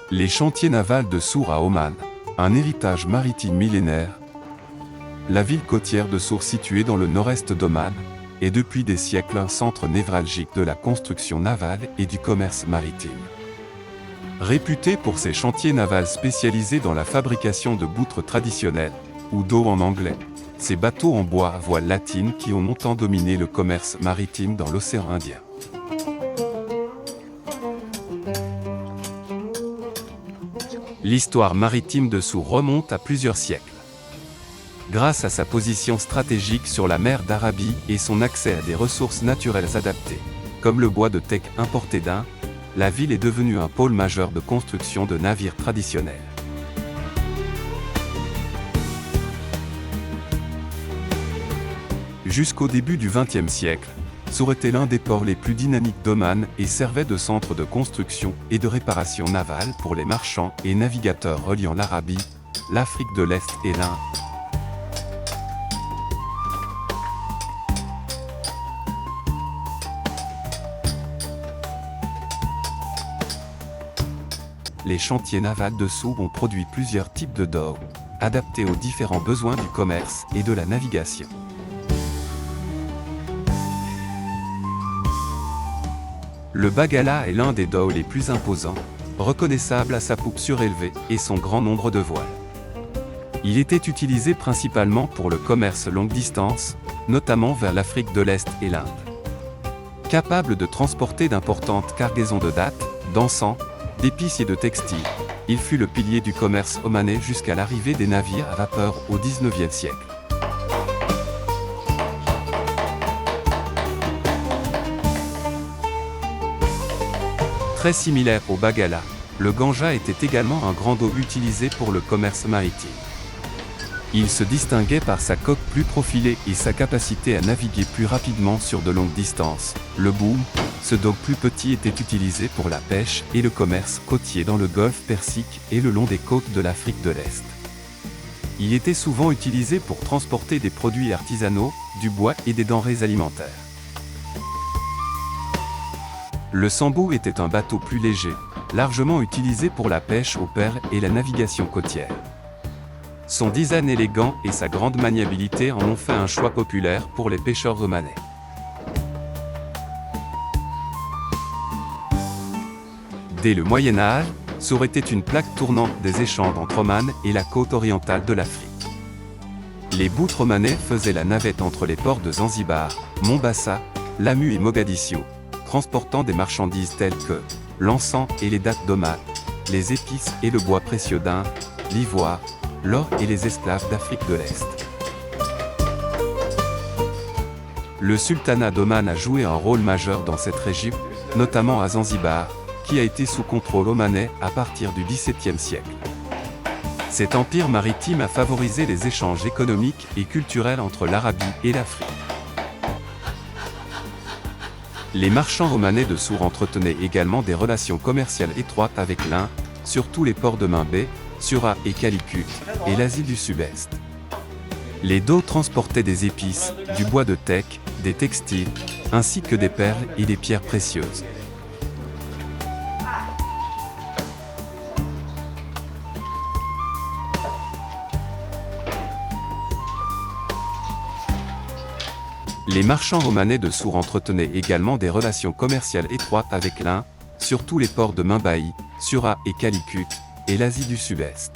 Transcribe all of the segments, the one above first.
Les chantiers navals de Sour à Oman, un héritage maritime millénaire. La ville côtière de Sour située dans le nord-est d'Oman, est depuis des siècles un centre névralgique de la construction navale et du commerce maritime. Réputé pour ses chantiers navals spécialisés dans la fabrication de boutres traditionnelles, ou d'eau en anglais, ces bateaux en bois à voile latine qui ont longtemps dominé le commerce maritime dans l'océan Indien. L'histoire maritime de Sour remonte à plusieurs siècles. Grâce à sa position stratégique sur la mer d'Arabie et son accès à des ressources naturelles adaptées, comme le bois de teck importé d'Inde, la ville est devenue un pôle majeur de construction de navires traditionnels. Jusqu'au début du XXe siècle, Sour était l'un des ports les plus dynamiques d'Oman et servait de centre de construction et de réparation navale pour les marchands et navigateurs reliant l'Arabie, l'Afrique de l'Est et l'Inde. Les chantiers navals de Sour ont produit plusieurs types de dhows, adaptés aux différents besoins du commerce et de la navigation. Le Bagala est l'un des dhows les plus imposants, reconnaissable à sa poupe surélevée et son grand nombre de voiles. Il était utilisé principalement pour le commerce longue distance, notamment vers l'Afrique de l'Est et l'Inde. Capable de transporter d'importantes cargaisons de dattes, d'encens, d'épices et de textiles, il fut le pilier du commerce omanais jusqu'à l'arrivée des navires à vapeur au XIXe siècle. Très similaire au Bagala, le Ganga était également un grand dos utilisé pour le commerce maritime. Il se distinguait par sa coque plus profilée et sa capacité à naviguer plus rapidement sur de longues distances. Le boom, ce dos plus petit était utilisé pour la pêche et le commerce côtier dans le golfe Persique et le long des côtes de l'Afrique de l'Est. Il était souvent utilisé pour transporter des produits artisanaux, du bois et des denrées alimentaires. Le Sambo était un bateau plus léger, largement utilisé pour la pêche aux perles et la navigation côtière. Son design élégant et sa grande maniabilité en ont fait un choix populaire pour les pêcheurs omanais. Dès le Moyen Âge, Sour était une plaque tournante des échanges entre Oman et la côte orientale de l'Afrique. Les boutres omanais faisaient la navette entre les ports de Zanzibar, Mombasa, Lamu et Mogadiscio, transportant des marchandises telles que l'encens et les dattes d'Oman, les épices et le bois précieux d'Inde, l'ivoire, l'or et les esclaves d'Afrique de l'Est. Le sultanat d'Oman a joué un rôle majeur dans cette région, notamment à Zanzibar, qui a été sous contrôle omanais à partir du XVIIe siècle. Cet empire maritime a favorisé les échanges économiques et culturels entre l'Arabie et l'Afrique. Les marchands omanais de Sour entretenaient également des relations commerciales étroites avec l'Inde, surtout les ports de Manbé, Sura et Calicut, et l'Asie du Sud-Est. Les dos transportaient des épices, du bois de teck, des textiles, ainsi que des perles et des pierres précieuses. Les marchands omanais de Sour entretenaient également des relations commerciales étroites avec l'Inde, surtout les ports de Mumbai, Sura et Calicut, et l'Asie du Sud-Est.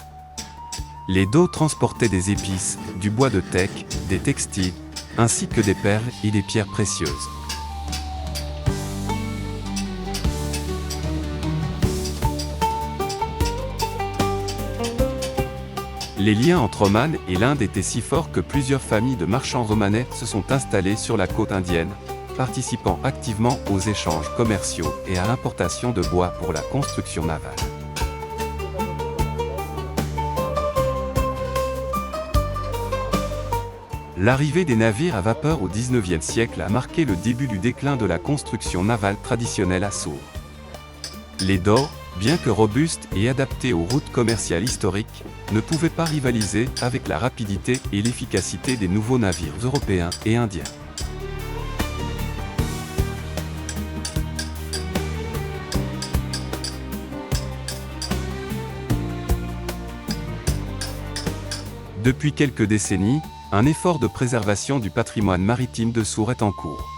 Les dos transportaient des épices, du bois de teck, des textiles, ainsi que des perles et des pierres précieuses. Les liens entre Oman et l'Inde étaient si forts que plusieurs familles de marchands omanais se sont installées sur la côte indienne, participant activement aux échanges commerciaux et à l'importation de bois pour la construction navale. L'arrivée des navires à vapeur au XIXe siècle a marqué le début du déclin de la construction navale traditionnelle à Sour. Les dhows, bien que robustes et adaptés aux routes commerciales historiques, ne pouvaient pas rivaliser avec la rapidité et l'efficacité des nouveaux navires européens et indiens. Depuis quelques décennies, un effort de préservation du patrimoine maritime de Sourre est en cours.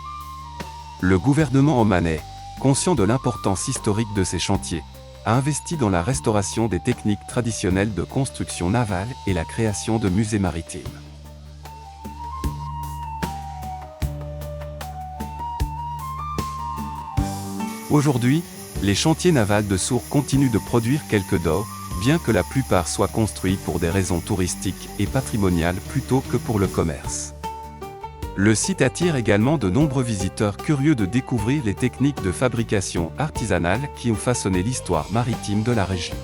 Le gouvernement omanais, conscient de l'importance historique de ces chantiers, a investi dans la restauration des techniques traditionnelles de construction navale et la création de musées maritimes. Aujourd'hui, les chantiers navals de Sourre continuent de produire quelques DOR, bien que la plupart soient construits pour des raisons touristiques et patrimoniales plutôt que pour le commerce. Le site attire également de nombreux visiteurs curieux de découvrir les techniques de fabrication artisanale qui ont façonné l'histoire maritime de la région.